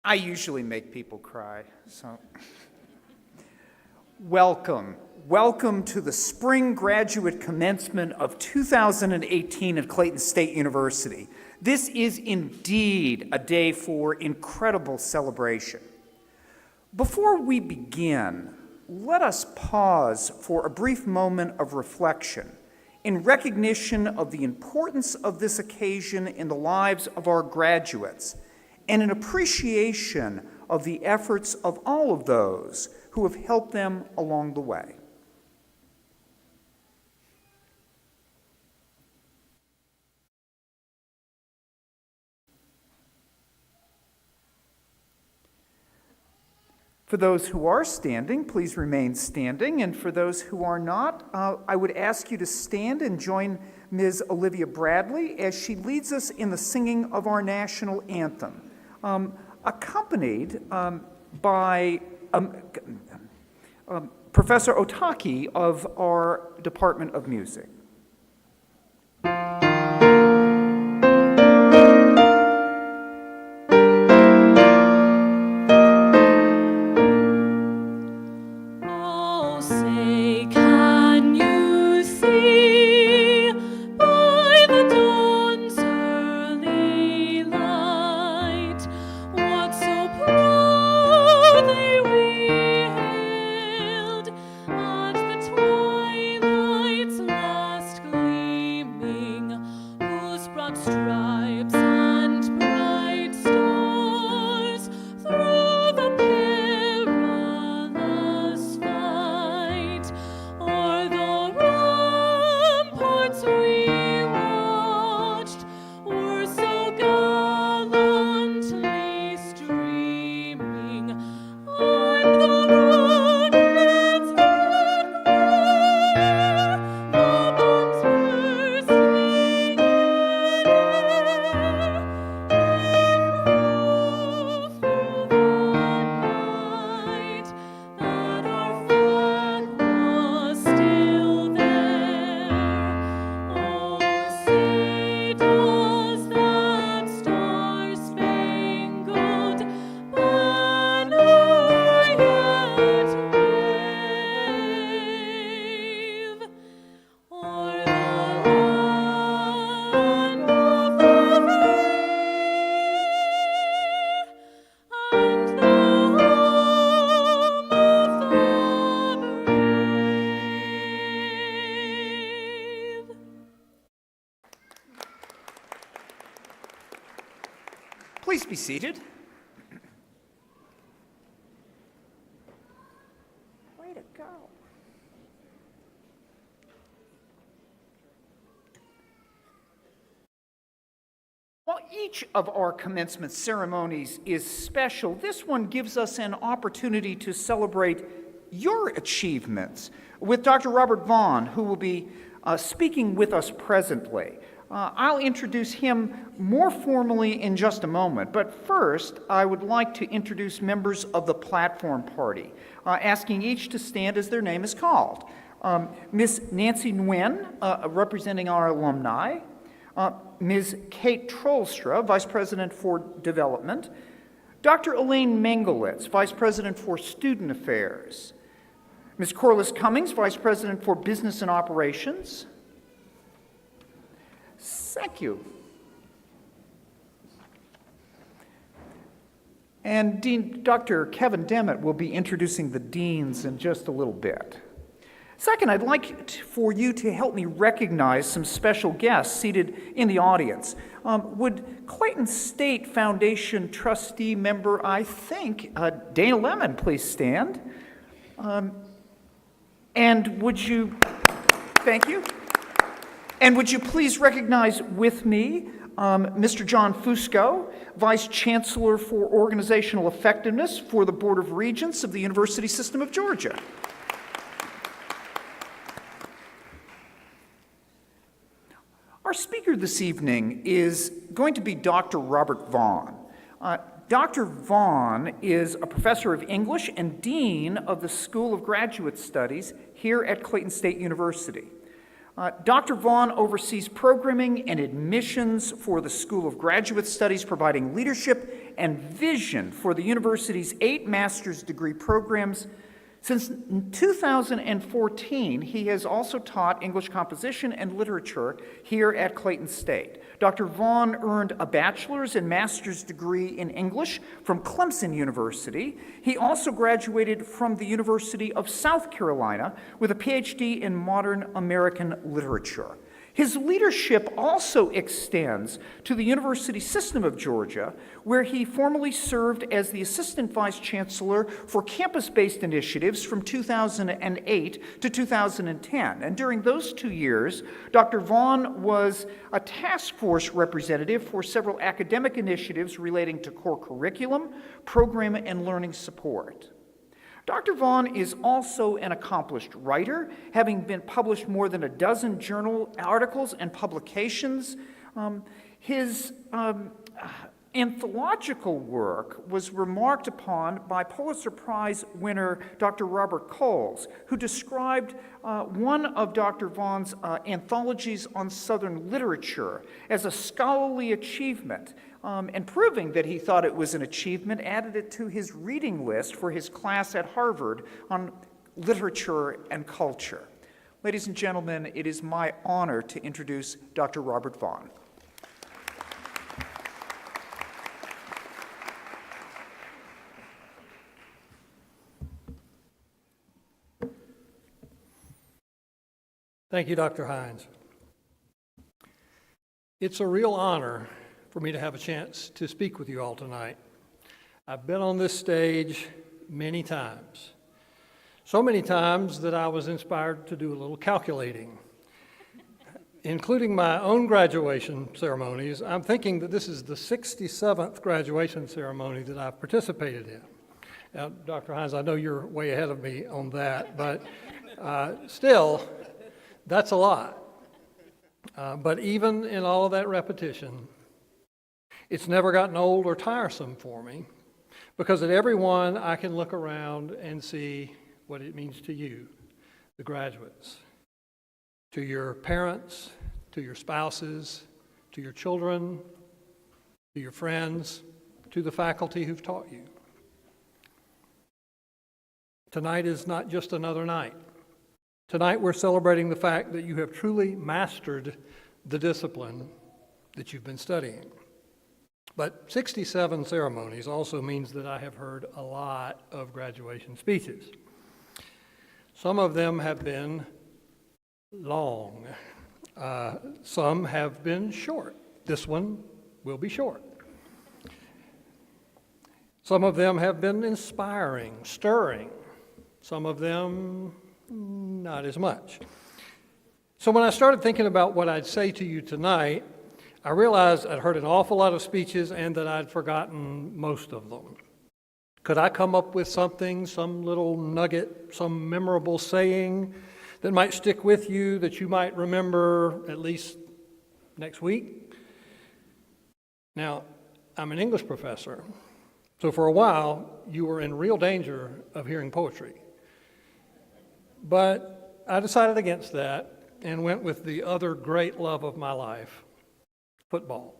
I usually make people cry, so. Welcome. Welcome to the spring graduate commencement of 2018 at Clayton State University. This is indeed a day for incredible celebration. Before we begin, let us pause for a brief moment of reflection in recognition of the importance of this occasion in the lives of our graduates and an appreciation of the efforts of all of those who have helped them along the way. For those who are standing, please remain standing, and for those who are not, I would ask you to stand and join Ms. Olivia Bradley as she leads us in the singing of our national anthem, accompanied by Professor Otaki of our Department of Music. Please be seated. Way to go. While each of our commencement ceremonies is special, this one gives us an opportunity to celebrate your achievements with Dr. Robert Vaughn, who will be speaking with us presently. I'll introduce him more formally in just a moment, but first I would like to introduce members of the platform party, asking each to stand as their name is called. Ms. Nancy Nguyen, representing our alumni, Ms. Kate Trollstra, Vice President for Development, Dr. Elaine Mengelitz, Vice President for Student Affairs, Ms. Corliss Cummings, Vice President for Business and Operations. Thank you. And Dr. Kevin Demmett will be introducing the deans in just a little bit. Second, I'd like for you to help me recognize some special guests seated in the audience. Would Clayton State Foundation trustee member, I think, Dana Lemon, please stand? And would you, thank you. And would you please recognize with me Mr. John Fusco, Vice Chancellor for Organizational Effectiveness for the Board of Regents of the University System of Georgia. Our speaker this evening is going to be Dr. Robert Vaughn. Dr. Vaughn is a professor of English and dean of the School of Graduate Studies here at Clayton State University. Dr. Vaughn oversees programming and admissions for the School of Graduate Studies, providing leadership and vision for the university's 8 master's degree programs. Since 2014, he has also taught English composition and literature here at Clayton State. Dr. Vaughn earned a bachelor's and master's degree in English from Clemson University. He also graduated from the University of South Carolina with a PhD in modern American literature. His leadership also extends to the University System of Georgia, where he formerly served as the Assistant Vice Chancellor for campus-based initiatives from 2008 to 2010. And during those 2 years, Dr. Vaughn was a task force representative for several academic initiatives relating to core curriculum, program, and learning support. Dr. Vaughn is also an accomplished writer, having been published more than a dozen journal articles and publications. His anthological work was remarked upon by Pulitzer Prize winner Dr. Robert Coles, who described one of Dr. Vaughn's anthologies on Southern literature as a scholarly achievement, and proving that he thought it was an achievement, added it to his reading list for his class at Harvard on literature and culture. Ladies and gentlemen, it is my honor to introduce Dr. Robert Vaughn. Thank you, Dr. Hines. It's a real honor for me to have a chance to speak with you all tonight. I've been on this stage many times, so many times that I was inspired to do a little calculating. Including my own graduation ceremonies, I'm thinking that this is the 67th graduation ceremony that I've participated in. Now, Dr. Hines, I know you're way ahead of me on that, but still, that's a lot. But even in all of that repetition, it's never gotten old or tiresome for me, because at every one I can look around and see what it means to you, the graduates, to your parents, to your spouses, to your children, to your friends, to the faculty who've taught you. Tonight is not just another night. Tonight we're celebrating the fact that you have truly mastered the discipline that you've been studying. But 67 ceremonies also means that I have heard a lot of graduation speeches. Some of them have been long. Some have been short. This one will be short. Some of them have been inspiring, stirring. Some of them not as much. So when I started thinking about what I'd say to you tonight, I realized I'd heard an awful lot of speeches and that I'd forgotten most of them. Could I come up with something, some little nugget, some memorable saying that might stick with you, that you might remember at least next week? Now, I'm an English professor, so for a while you were in real danger of hearing poetry. But I decided against that and went with the other great love of my life, football.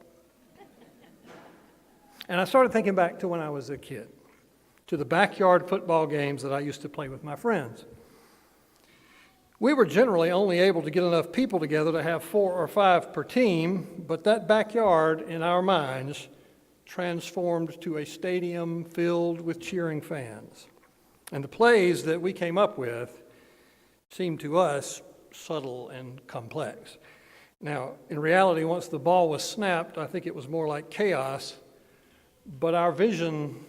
And I started thinking back to when I was a kid, to the backyard football games that I used to play with my friends. We were generally only able to get enough people together to have 4 or 5 per team, but that backyard in our minds transformed to a stadium filled with cheering fans. And the plays that we came up with seemed to us subtle and complex. Now, in reality, once the ball was snapped, I think it was more like chaos, but our vision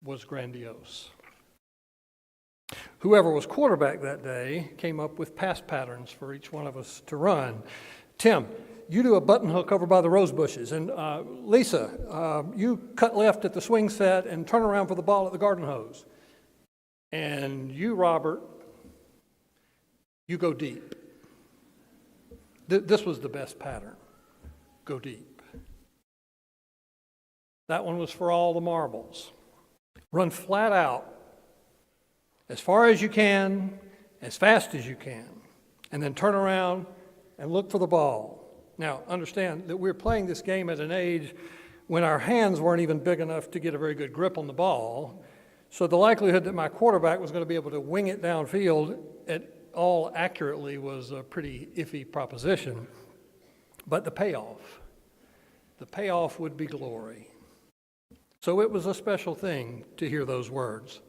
was grandiose. Whoever was quarterback that day came up with pass patterns for each one of us to run. Tim, you do a button hook over by the rose bushes, and Lisa, you cut left at the swing set and turn around for the ball at the garden hose. And you, Robert, you go deep. This was the best pattern. Go deep. That one was for all the marbles. Run flat out, as far as you can, as fast as you can. and then turn around and look for the ball. Now, understand that we're playing this game at an age when our hands weren't even big enough to get a very good grip on the ball, so the likelihood that my quarterback was going to be able to wing it downfield at all accurately was a pretty iffy proposition. But the payoff would be glory. So it was a special thing to hear those words.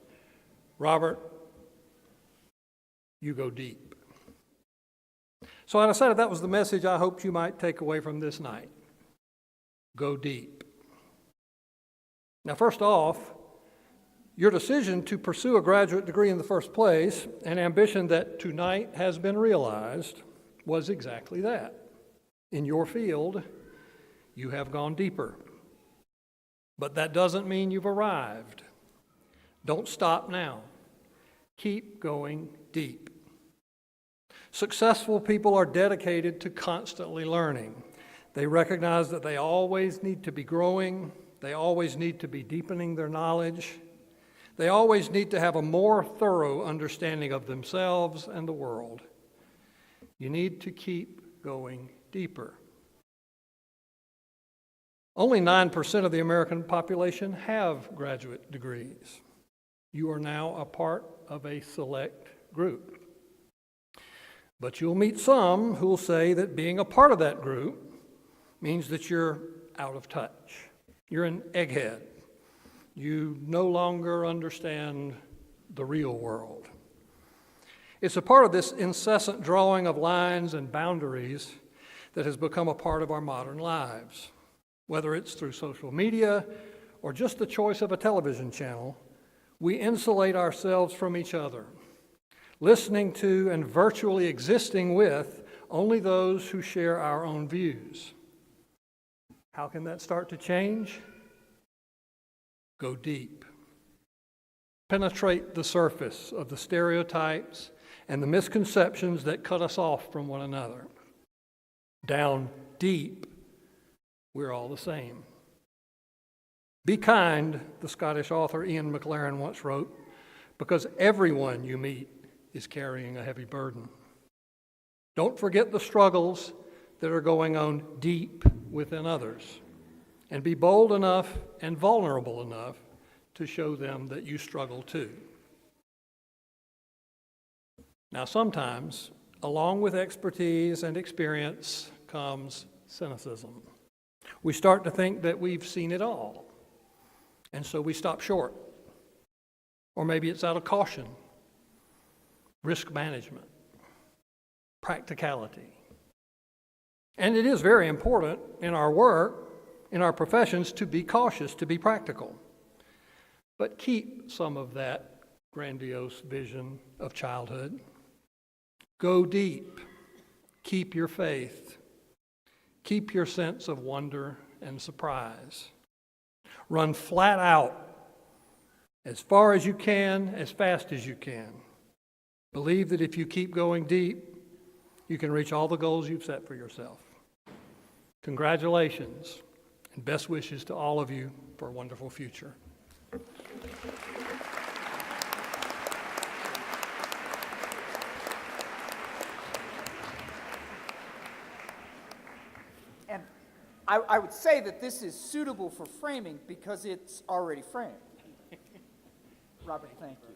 Robert, you go deep. So I decided that was the message I hoped you might take away from this night. Go deep. Now, first off, your decision to pursue a graduate degree in the first place, an ambition that tonight has been realized, was exactly that. In your field, you have gone deeper. But that doesn't mean you've arrived. Don't stop now. Keep going deep. Successful people are dedicated to constantly learning. They recognize that they always need to be growing. They always need to be deepening their knowledge. They always need to have a more thorough understanding of themselves and the world. You need to keep going deeper. Only 9% of the American population have graduate degrees. You are now a part of a select group. But you'll meet some who will say that being a part of that group means that you're out of touch. You're an egghead. You no longer understand the real world. It's a part of this incessant drawing of lines and boundaries that has become a part of our modern lives. Whether it's through social media or just the choice of a television channel, we insulate ourselves from each other, listening to and virtually existing with only those who share our own views. How can that start to change? Go deep. Penetrate the surface of the stereotypes and the misconceptions that cut us off from one another. Down deep, we're all the same. Be kind, the Scottish author Ian McLaren once wrote, because everyone you meet is carrying a heavy burden. Don't forget the struggles that are going on deep within others, and be bold enough and vulnerable enough to show them that you struggle too. Now, sometimes, along with expertise and experience comes cynicism. We start to think that we've seen it all, and so we stop short. Or maybe it's out of caution, risk management, practicality. And it is very important in our work, in our professions, to be cautious, to be practical. But keep some of that grandiose vision of childhood. Go deep. Keep your faith. Keep your sense of wonder and surprise. Run flat out, as far as you can, as fast as you can. Believe that if you keep going deep, you can reach all the goals you've set for yourself. Congratulations, and best wishes to all of you for a wonderful future. And I would say that this is suitable for framing because it's already framed. Robert, thank you.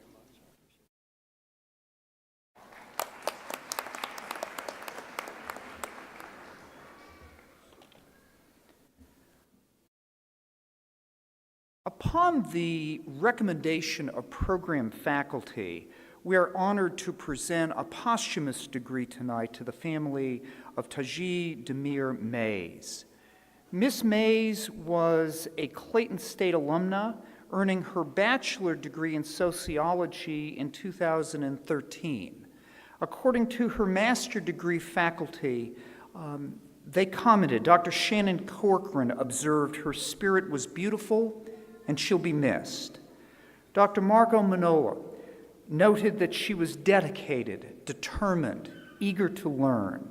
Upon the recommendation of program faculty, we are honored to present a posthumous degree tonight to the family of Taji Demir Mays. Miss Mays was a Clayton State alumna, earning her bachelor degree in sociology in 2013. According to her master degree faculty, they commented, Dr. Shannon Corcoran observed her spirit was beautiful and she'll be missed. Dr. Marco Manola noted that she was dedicated, determined, eager to learn.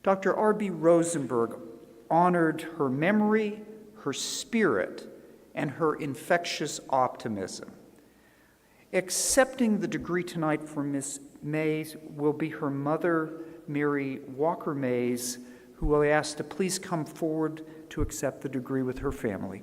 Dr. R.B. Rosenberg honored her memory, her spirit, and her infectious optimism. Accepting the degree tonight from Miss Mays will be her mother, Mary Walker Mays, who will ask to please come forward to accept the degree with her family.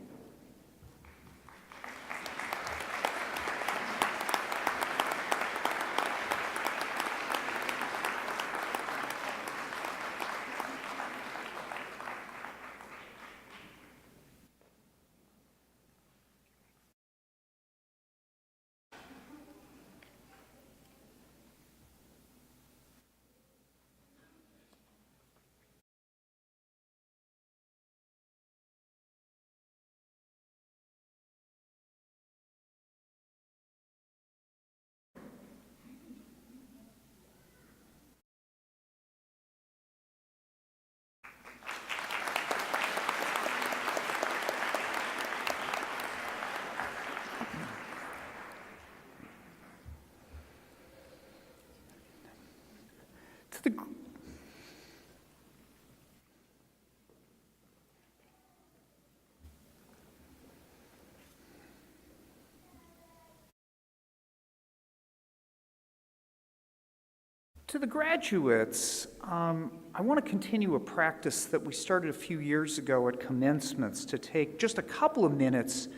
To the graduates, I want to continue a practice that we started a few years ago at commencements to take just a couple of minutes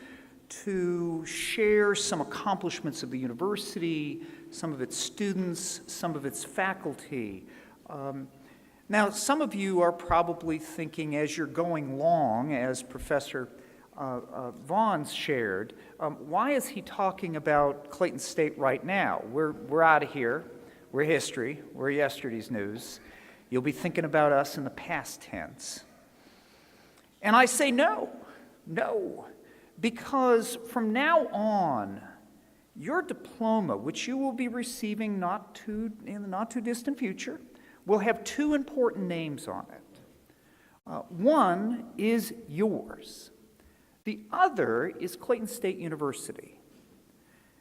to share some accomplishments of the university, some of its students, some of its faculty. Now, some of you are probably thinking as you're going along, as Professor Vaughn's shared, why is he talking about Clayton State right now? We're out of here. We're history. We're yesterday's news. You'll be thinking about us in the past tense. And I say no, because from now on, your diploma, which you will be receiving in the not too distant future, will have two important names on it. One is yours. The other is Clayton State University.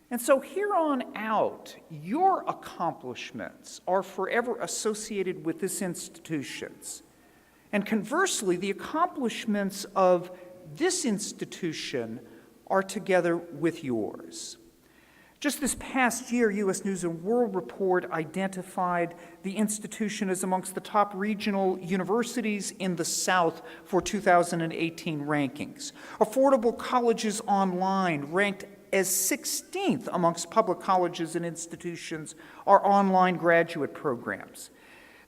And so here on out, your accomplishments are forever associated with this institution's. And conversely, the accomplishments of this institution are together with yours. Just this past year, U.S. News & World Report identified the institution as amongst the top regional universities in the South for 2018 rankings. Affordable Colleges Online ranked as 16th amongst public colleges and institutions are online graduate programs.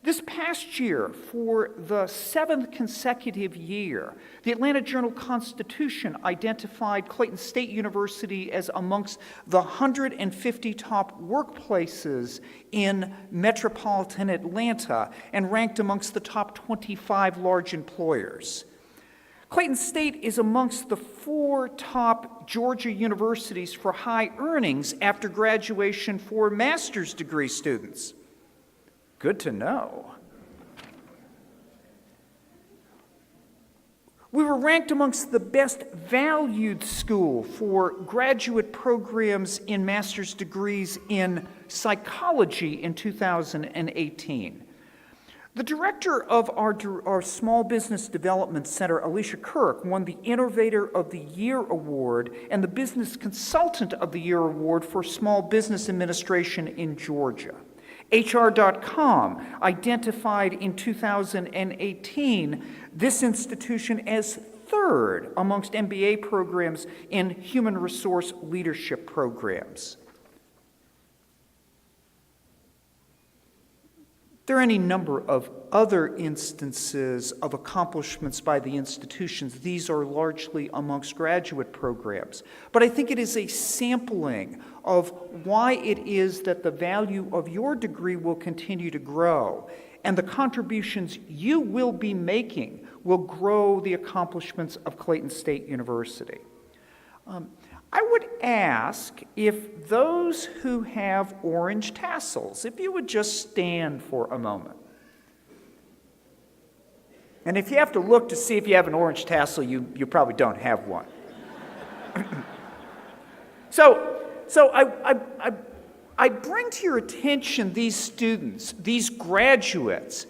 This past year, for the 7th consecutive year, the Atlanta Journal-Constitution identified Clayton State University as amongst the 150 top workplaces in metropolitan Atlanta and ranked amongst the top 25 large employers. Clayton State is amongst the 4 top Georgia universities for high earnings after graduation for master's degree students. Good to know. We were ranked amongst the best valued school for graduate programs in master's degrees in psychology in 2018. The director of our Small Business Development Center, Alicia Kirk, won the Innovator of the Year Award and the Business Consultant of the Year Award for Small Business Administration in Georgia. HR.com identified in 2018 this institution as 3rd amongst MBA programs in human resource leadership programs. There are any number of other instances of accomplishments by the institutions. These are largely amongst graduate programs. But I think it is a sampling of why it is that the value of your degree will continue to grow, and the contributions you will be making will grow the accomplishments of Clayton State University. I would ask if those who have orange tassels, if you would just stand for a moment. And if you have to look to see if you have an orange tassel, you probably don't have one. So I bring to your attention these students, these graduates,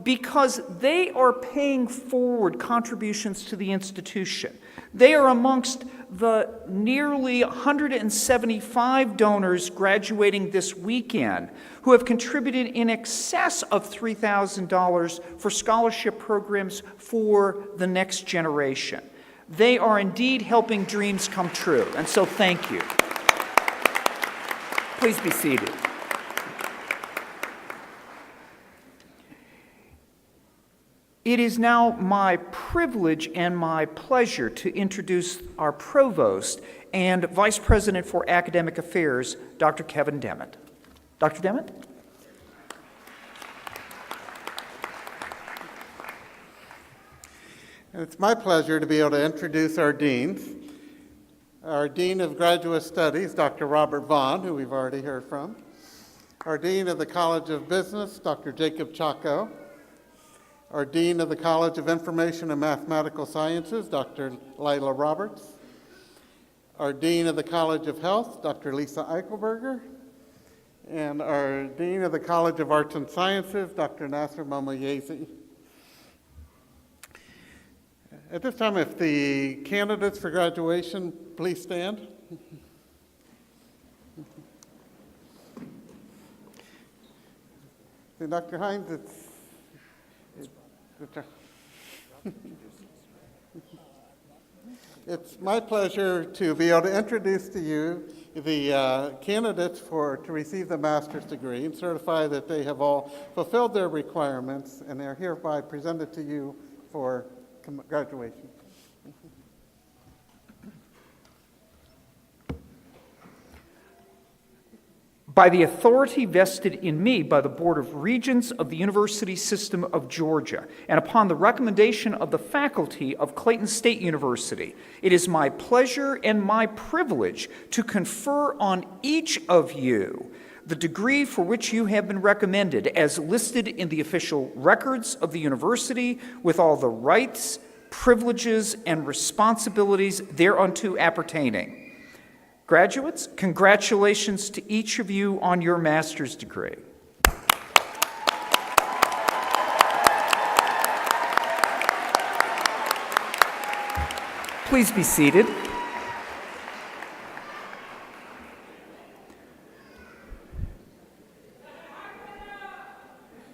because they are paying forward contributions to the institution. They are amongst the nearly 175 donors graduating this weekend who have contributed in excess of $3,000 for scholarship programs for the next generation. They are indeed helping dreams come true, and so thank you. Please be seated. It is now my privilege and my pleasure to introduce our Provost and Vice President for Academic Affairs, Dr. Kevin Dement. Dr. Dement? It's my pleasure to be able to introduce our deans. Our Dean of Graduate Studies, Dr. Robert Vaughn, who we've already heard from. Our Dean of the College of Business, Dr. Jacob Chaco. Our Dean of the College of Information and Mathematical Sciences, Dr. Lila Roberts. Our Dean of the College of Health, Dr. Lisa Eichelberger. And our Dean of the College of Arts and Sciences, Dr. Nasser Momoyezi. At this time, if the candidates for graduation, please stand. So Dr. Hines, it's my pleasure to be able to introduce to you the candidates to receive the master's degree and certify that they have all fulfilled their requirements and are hereby presented to you for graduation. By the authority vested in me by the Board of Regents of the University System of Georgia, and upon the recommendation of the faculty of Clayton State University, it is my pleasure and my privilege to confer on each of you the degree for which you have been recommended as listed in the official records of the university with all the rights, privileges, and responsibilities thereunto appertaining. Graduates, congratulations to each of you on your master's degree. Please be seated.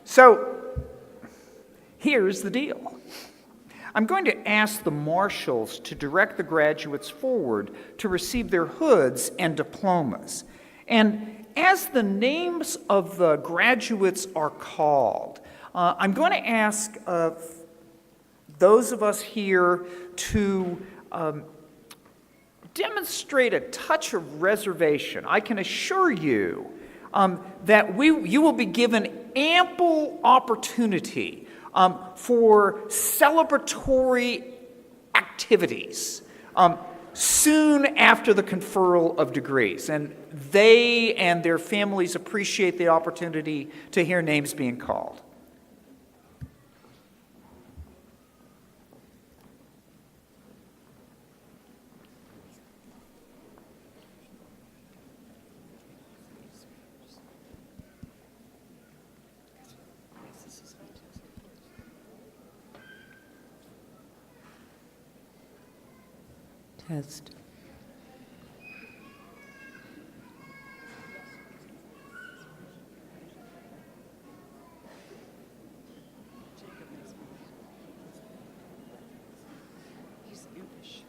So, here's the deal. I'm going to ask the marshals to direct the graduates forward to receive their hoods and diplomas. And as the names of the graduates are called, I'm going to ask those of us here to demonstrate a touch of reservation. I can assure you that you will be given ample opportunity for celebratory activities soon after the conferral of degrees. And they and their families appreciate the opportunity to hear names being called. Test. He's impish.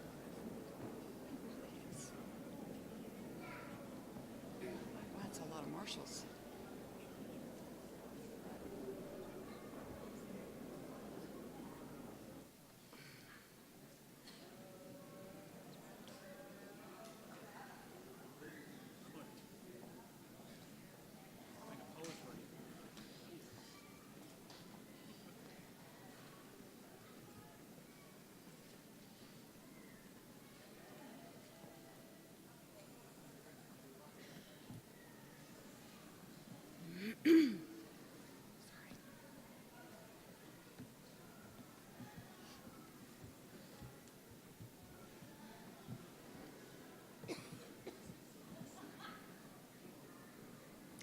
Wow, that's a lot of marshals.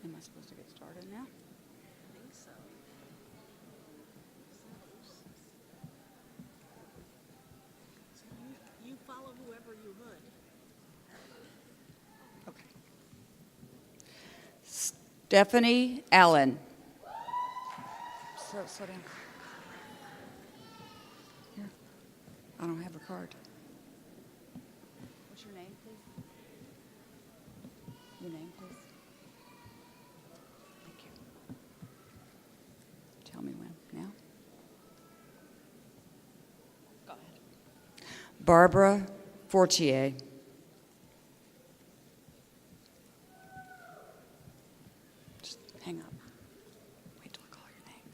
Am I supposed to get started now? I think so. Stephanie Allen. Slow down. Here. I don't have her card. What's your name, please? Your name, please. Thank you. Tell me when. Now? Go ahead. Barbara Fortier. Just hang up. Wait till I call your name.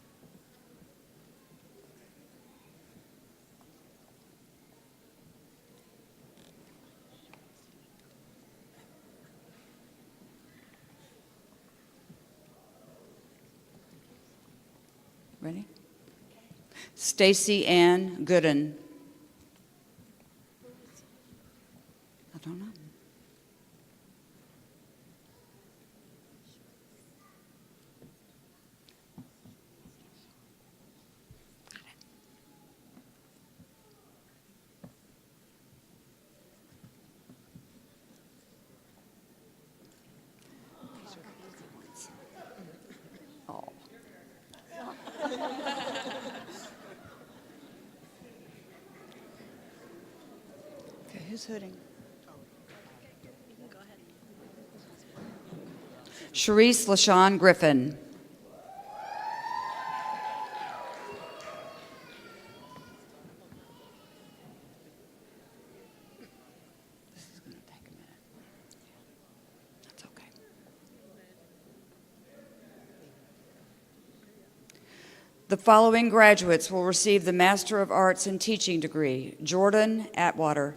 Ready? Stacy Ann Gooden. I don't know. These are the easy ones. Oh. Okay, who's hooting? Sharice LaShawn Griffin. This is going to take a minute. That's okay. The following graduates will receive the Master of Arts in Teaching degree. Jordan Atwater.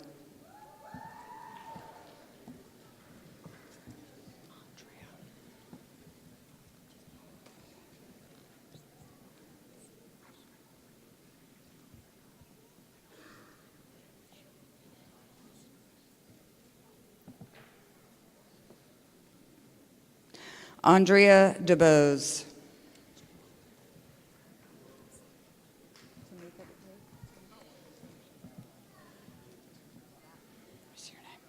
Andrea DeBose. What's your name?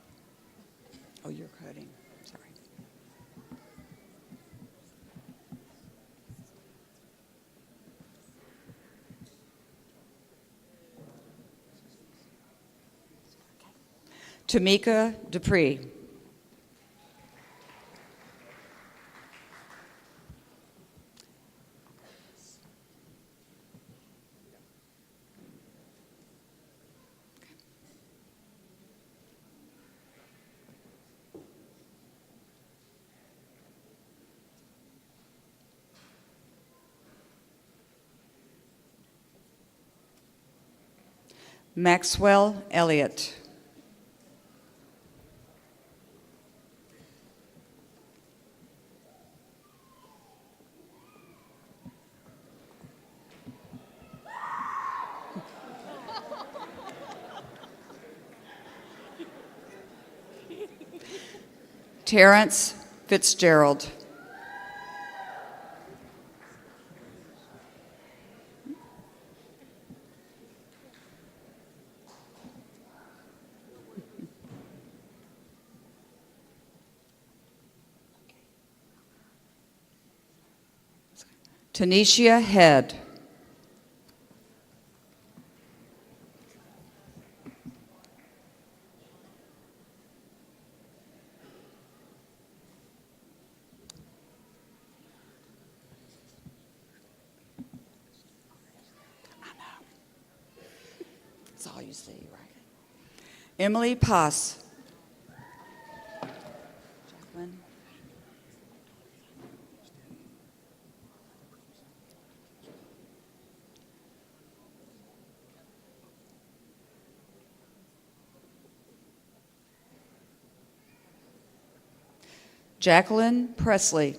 Oh, you're coding. Sorry. Tamika Dupree. Maxwell Elliott. Terrence Fitzgerald. Tanisha Head. That's all you see, right? Emily Poss. Jacqueline. Jacqueline Presley.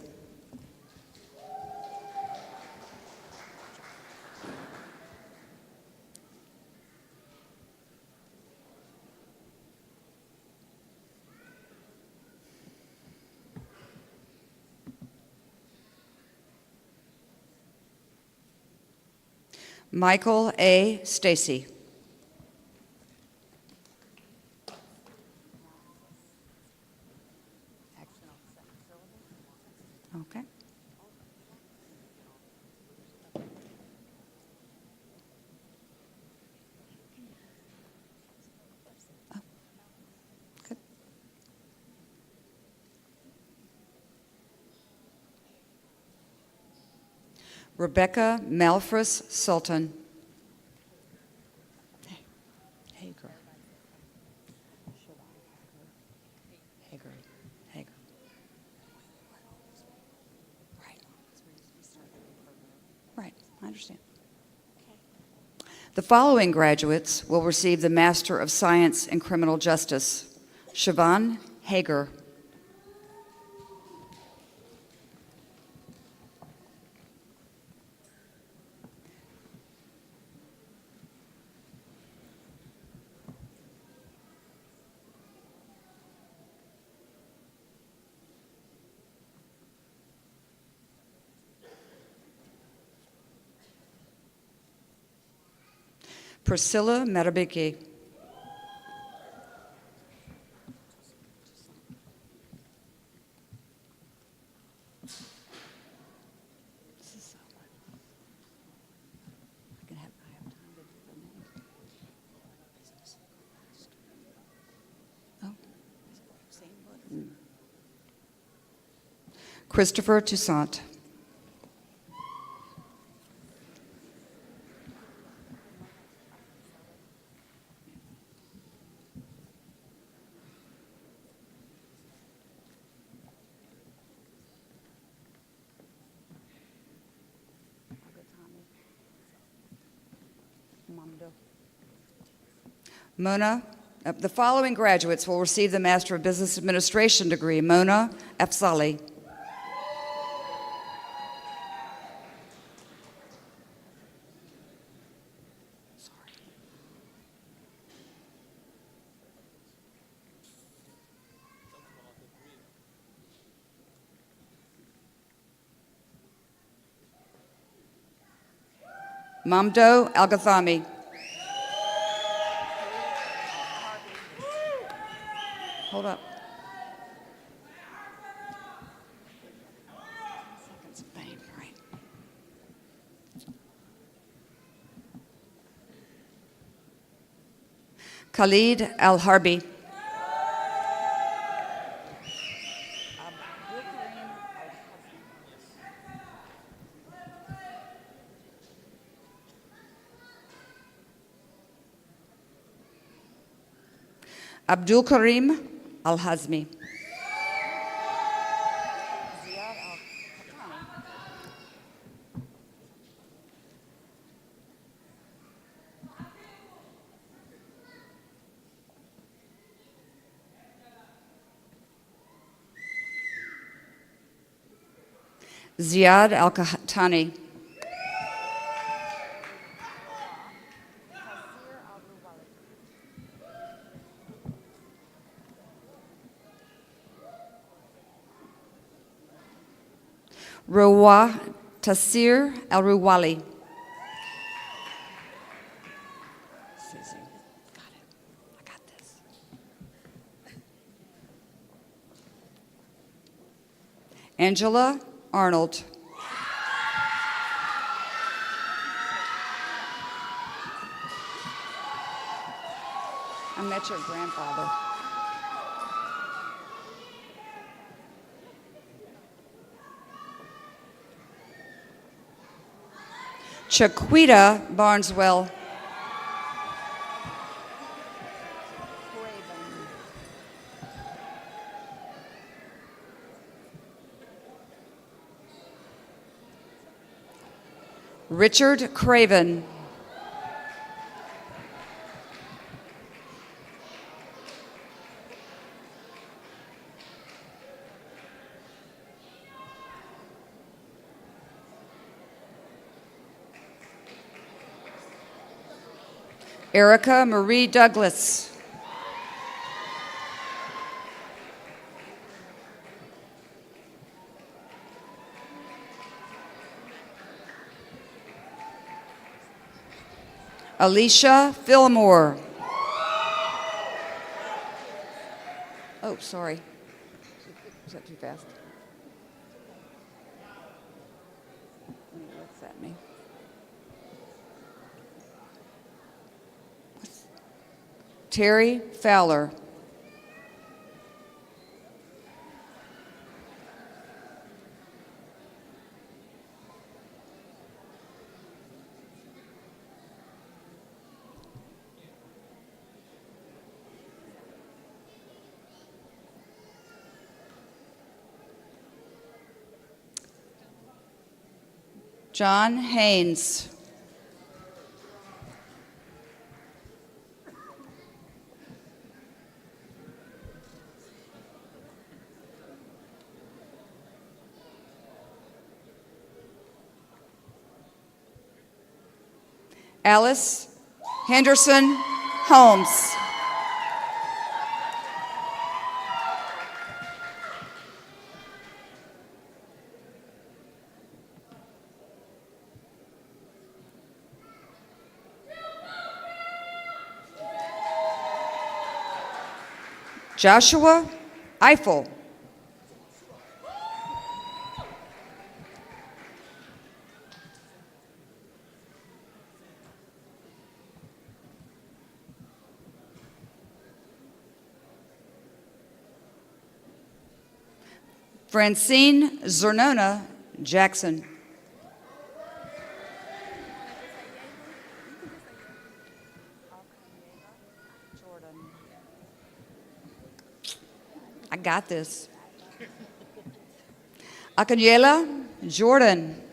Michael A. Stacy. Okay. Rebecca Malfris Sultan. Hager. Hager. Hager. Right. Right, I understand. The following graduates will receive the Master of Science in Criminal Justice. Siobhan Hager. Priscilla Marabiki. Christopher Toussaint. Mona, the following graduates will receive the Master of Business Administration degree. Mona Afzali. Mamdo Al-Gathami. Hold up. Seconds of fame, right. Khalid Al-Harbi. Abdul Karim Al-Hazmi. Ziad Al-Kahtani. Rowa Tasir Al-Ruwali. Got it. I got this. Angela Arnold. I met your grandfather. Chiquita Barneswell. Richard Craven. Erica Marie Douglas. Alicia Fillmore. Oh, sorry. Was that too fast? He looks at me. Terry Fowler. John Haynes. Alice Henderson Holmes. Joshua Eiffel. Francine Zernona Jackson. I got this. Akanyela Jordan.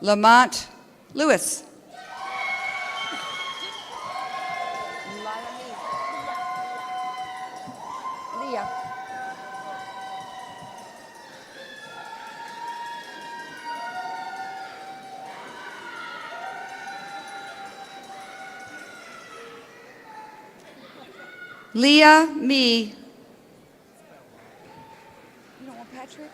Lamont Lewis. Leah. Leah Me. You don't want Patrick?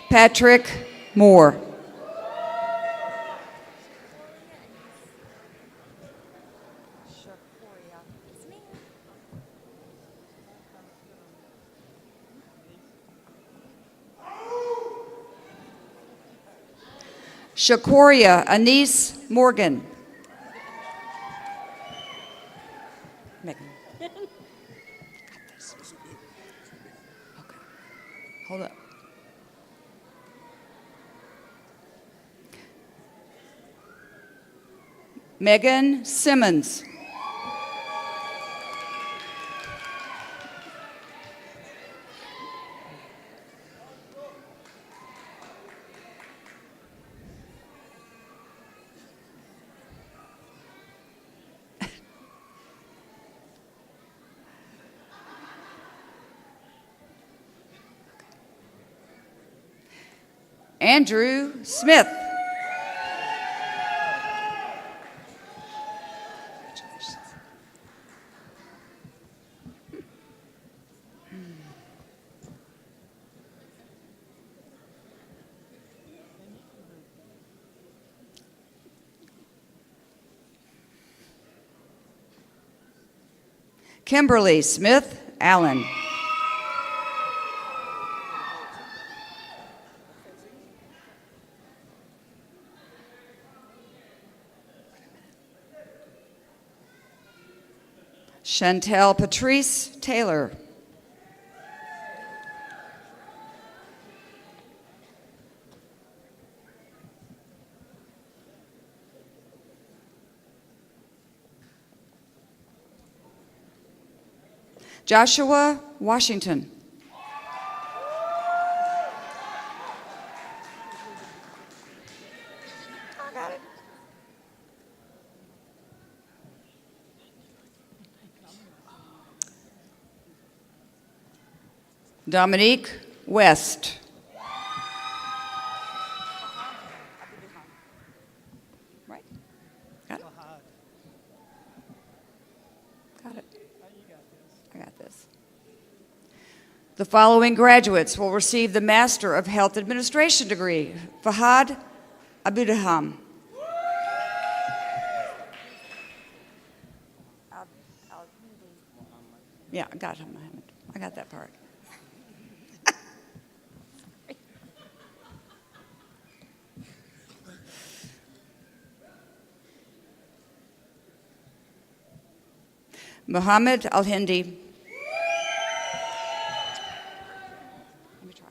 Patrick Moore. Shakoria Anise Morgan. Megan. Got this. Okay. Hold up. Megan Simmons. Andrew Smith. Kimberly Smith Allen. Chantel Patrice Taylor. Joshua Washington. I got it. Dominique West. Right? Got it? Got it. I got this. The following graduates will receive the Master of Health Administration degree. Fahad Abudaham. Yeah, I got him. I got that part. Muhammad Al-Hindi. Let me try.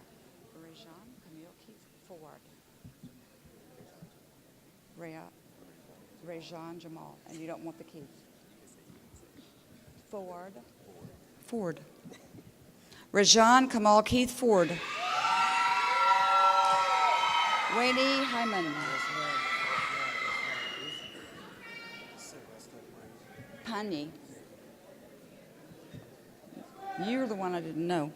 Rajan Camille Keith Ford. Rajan Jamal. And you don't want the Keith. Ford. Ford. Rajan Kamal Keith Ford. Wayne Hyman. Pani. You're the one I didn't know.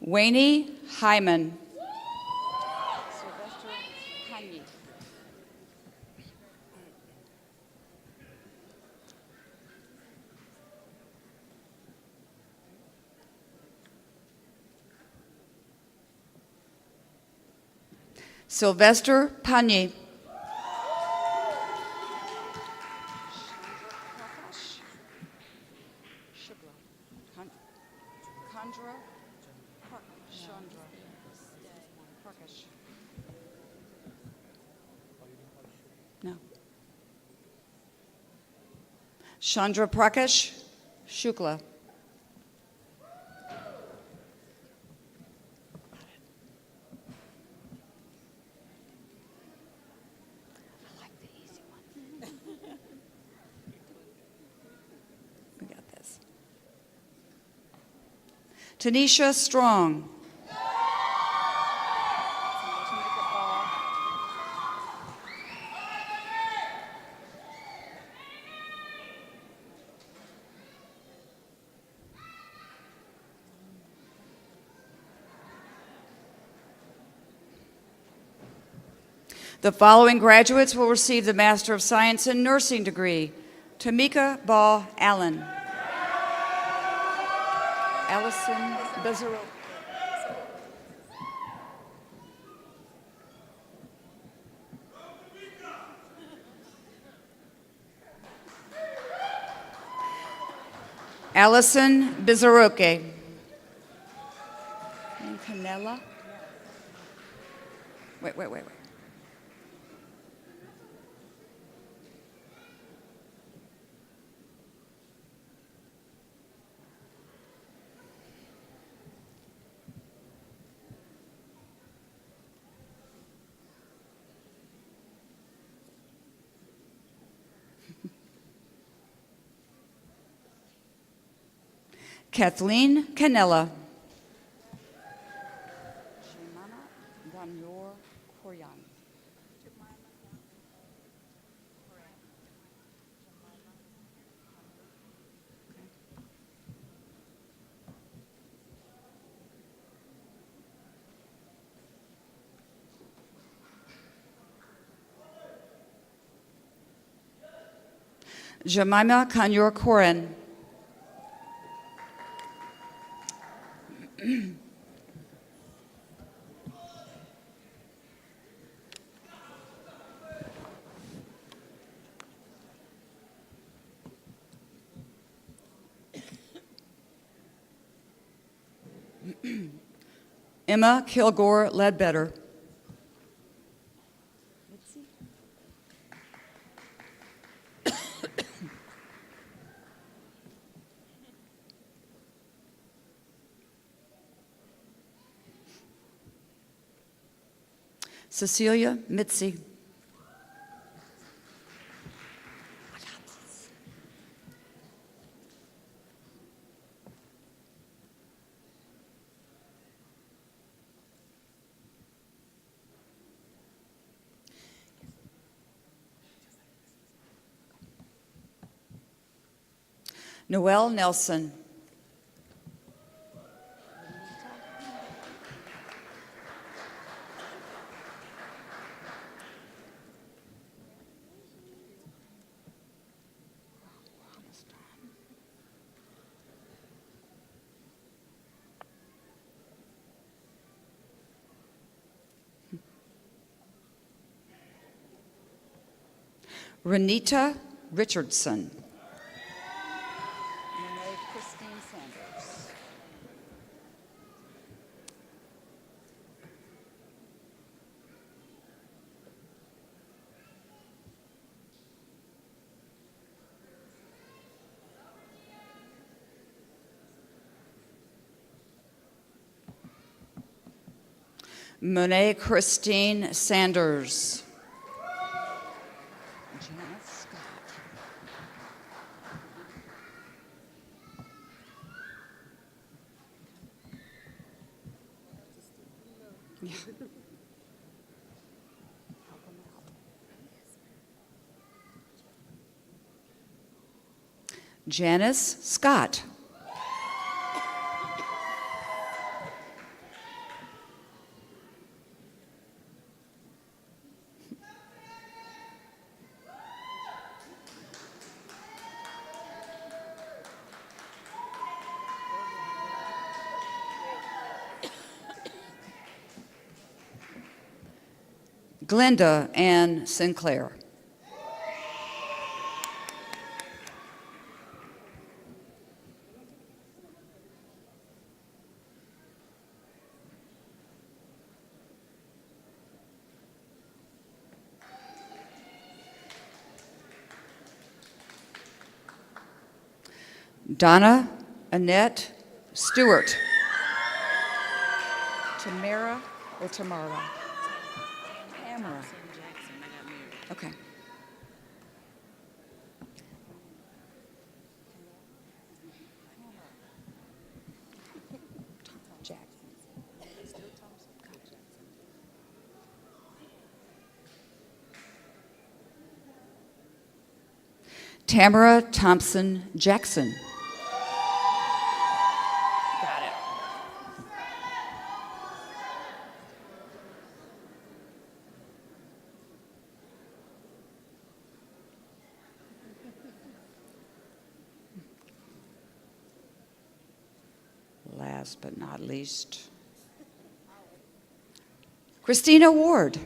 Wayne Hyman. Sylvester Kanye. Sylvester Panye. No. Chandra Prakash Shukla. We got this. Tanisha Strong. The following graduates will receive the Master of Science in Nursing degree. Tamika Baugh Allen. Allison Bezero. Allison Bizaroke. And Canella. Wait. Kathleen Canella. Jemima Kanyor Koren. Emma Kilgore Ledbetter. Cecilia Mitzi. Noelle Nelson. Renita Richardson. Monet Christine Sanders. Monet Christine Sanders. Janice Scott. Yeah. Janice Scott. Glenda Ann Sinclair. Donna Annette Stewart. Tamara or Tamara? Tamara. Okay. Jackson. Tamara Thompson Jackson. Got it. Last but not least, Christina Ward.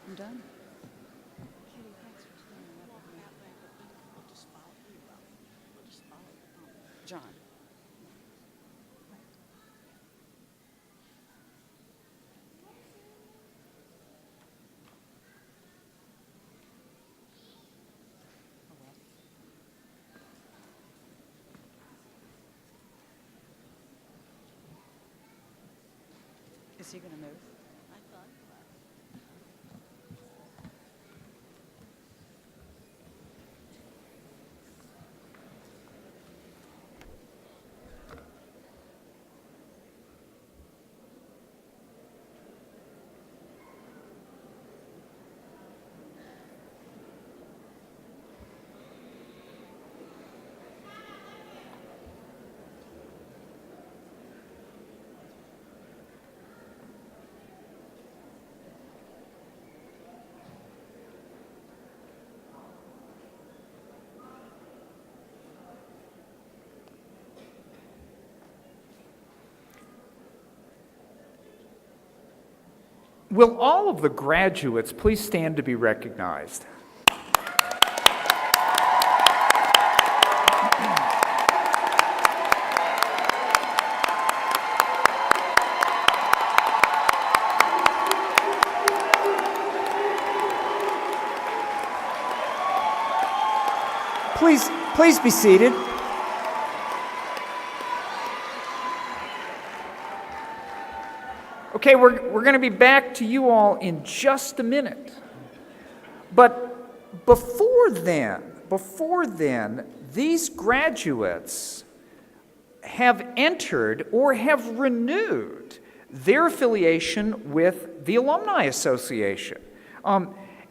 I'm done. John. Is he going to move? Will all of the graduates please stand to be recognized? Please be seated. Okay, we're going to be back to you all in just a minute. But before then, these graduates have entered or have renewed their affiliation with the Alumni Association.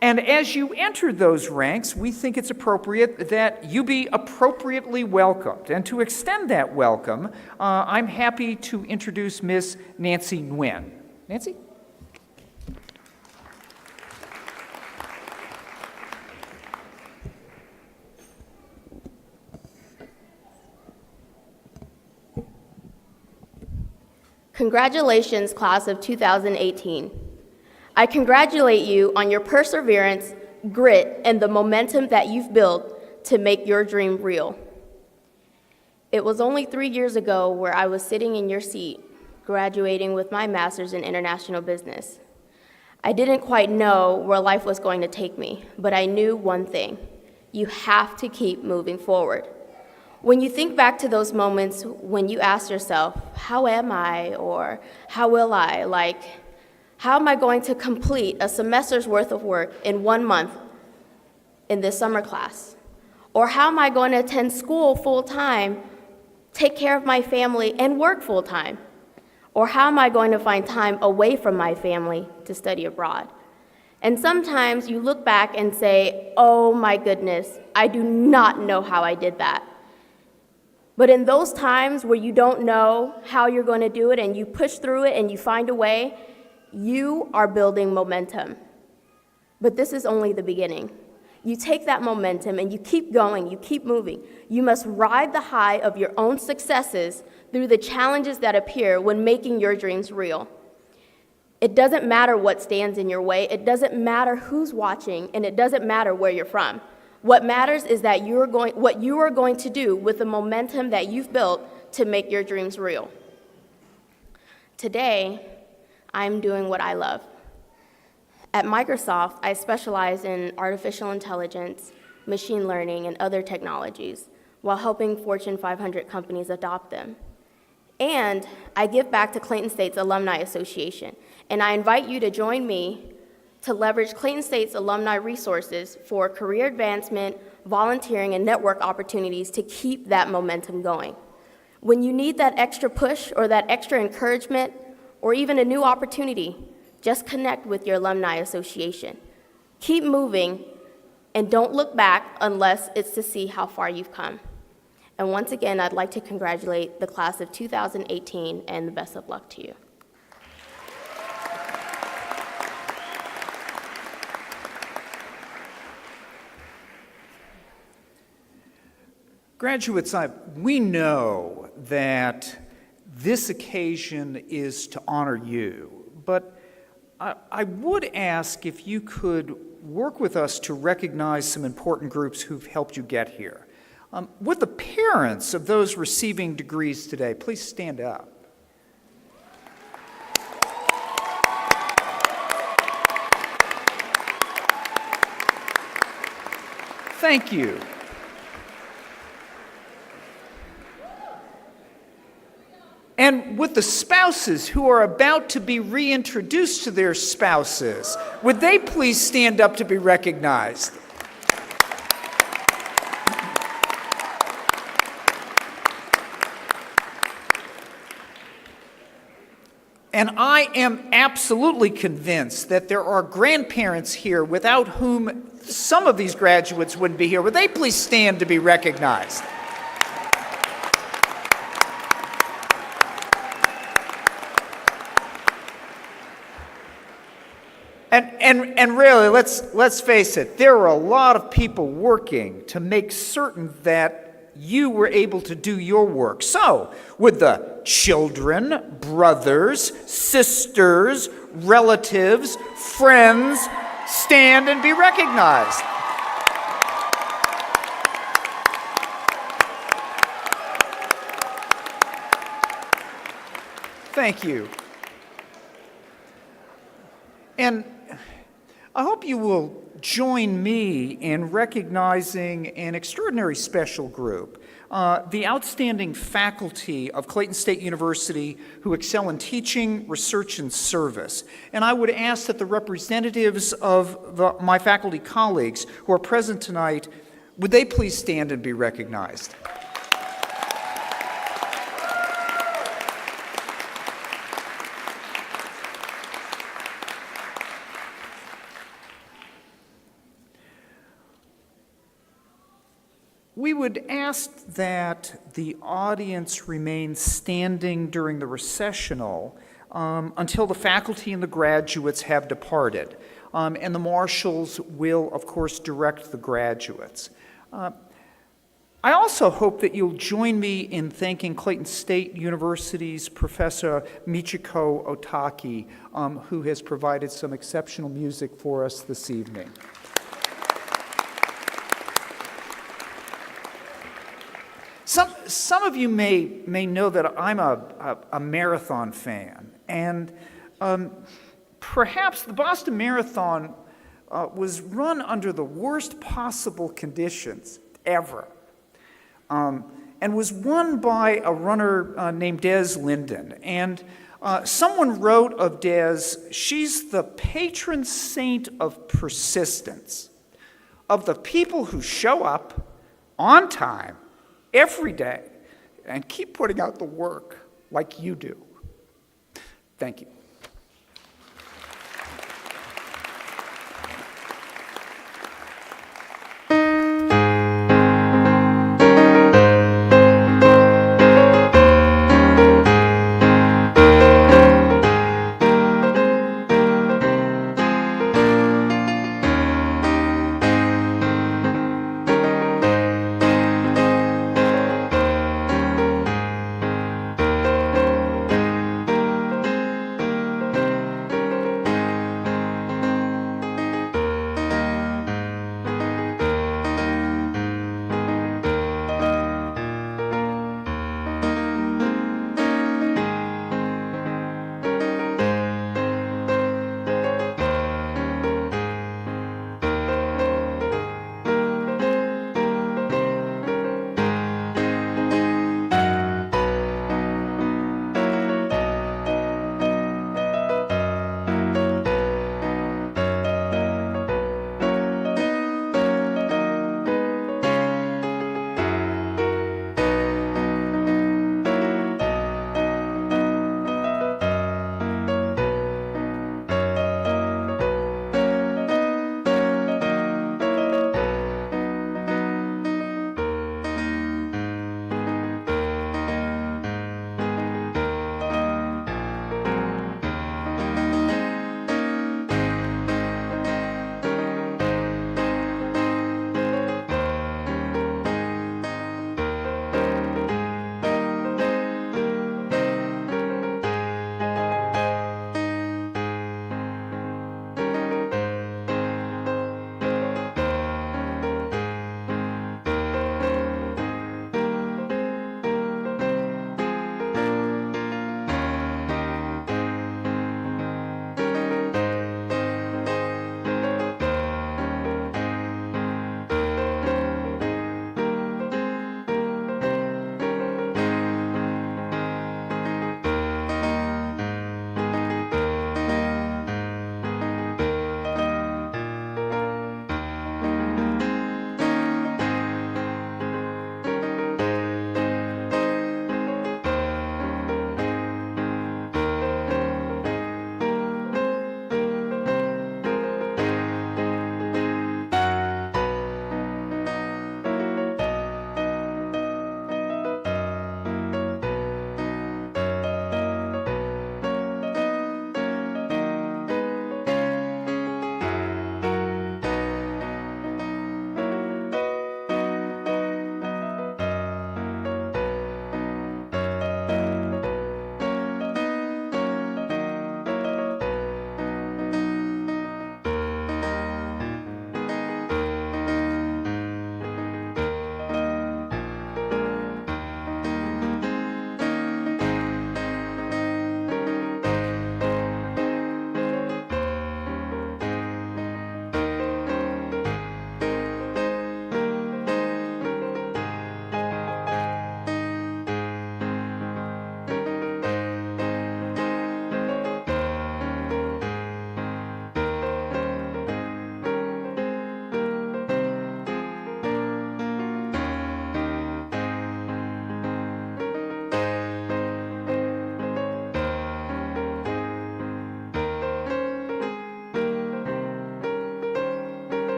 And as you enter those ranks, we think it's appropriate that you be appropriately welcomed. And to extend that welcome, I'm happy to introduce Miss Nancy Nguyen. Nancy? Congratulations, class of 2018. I congratulate you on your perseverance, grit, and the momentum that you've built to make your dream real. It was only 3 years ago where I was sitting in your seat, graduating with my master's in international business. I didn't quite know where life was going to take me, but I knew one thing: you have to keep moving forward. When you think back to those moments when you ask yourself, how am I, or how will I, like, how am I going to complete a semester's worth of work in 1 month in this summer class? Or how am I going to attend school full-time, take care of my family, and work full-time? Or how am I going to find time away from my family to study abroad? And sometimes you look back and say, oh my goodness, I do not know how I did that. But in those times where you don't know how you're going to do it and you push through it and you find a way, you are building momentum. But this is only the beginning. You take that momentum and you keep going, you keep moving. You must ride the high of your own successes through the challenges that appear when making your dreams real. It doesn't matter what stands in your way, it doesn't matter who's watching, and it doesn't matter where you're from. What matters is that what you are going to do with the momentum that you've built to make your dreams real. Today, I'm doing what I love. At Microsoft, I specialize in artificial intelligence, machine learning, and other technologies, while helping Fortune 500 companies adopt them. And I give back to Clayton State's Alumni Association, and I invite you to join me to leverage Clayton State's alumni resources for career advancement, volunteering, and network opportunities to keep that momentum going. When you need that extra push or that extra encouragement or even a new opportunity, just connect with your alumni association. Keep moving and don't look back unless it's to see how far you've come. And once again, I'd like to congratulate the class of 2018 and the best of luck to you. Graduates, we know that this occasion is to honor you, but I would ask if you could work with us to recognize some important groups who've helped you get here. Would the parents of those receiving degrees today please stand up? Thank you. And with the spouses who are about to be reintroduced to their spouses, would they please stand up to be recognized? And I am absolutely convinced that there are grandparents here without whom some of these graduates wouldn't be here. Would they please stand to be recognized? And really, let's face it, there are a lot of people working to make certain that you were able to do your work. So, would the children, brothers, sisters, relatives, friends stand and be recognized? Thank you. And I hope you will join me in recognizing an extraordinary special group, the outstanding faculty of Clayton State University who excel in teaching, research, and service. And I would ask that the representatives of my faculty colleagues who are present tonight, would they please stand and be recognized? We would ask that the audience remain standing during the recessional until the faculty and the graduates have departed. And the marshals will, of course, direct the graduates. I also hope that you'll join me in thanking Clayton State University's Professor Michiko Otaki, who has provided some exceptional music for us this evening. Some of you may know that I'm a marathon fan, and perhaps the Boston Marathon was run under the worst possible conditions ever, and was won by a runner named Des Linden. And someone wrote of Des, she's the patron saint of persistence, of the people who show up on time every day and keep putting out the work like you do. Thank you.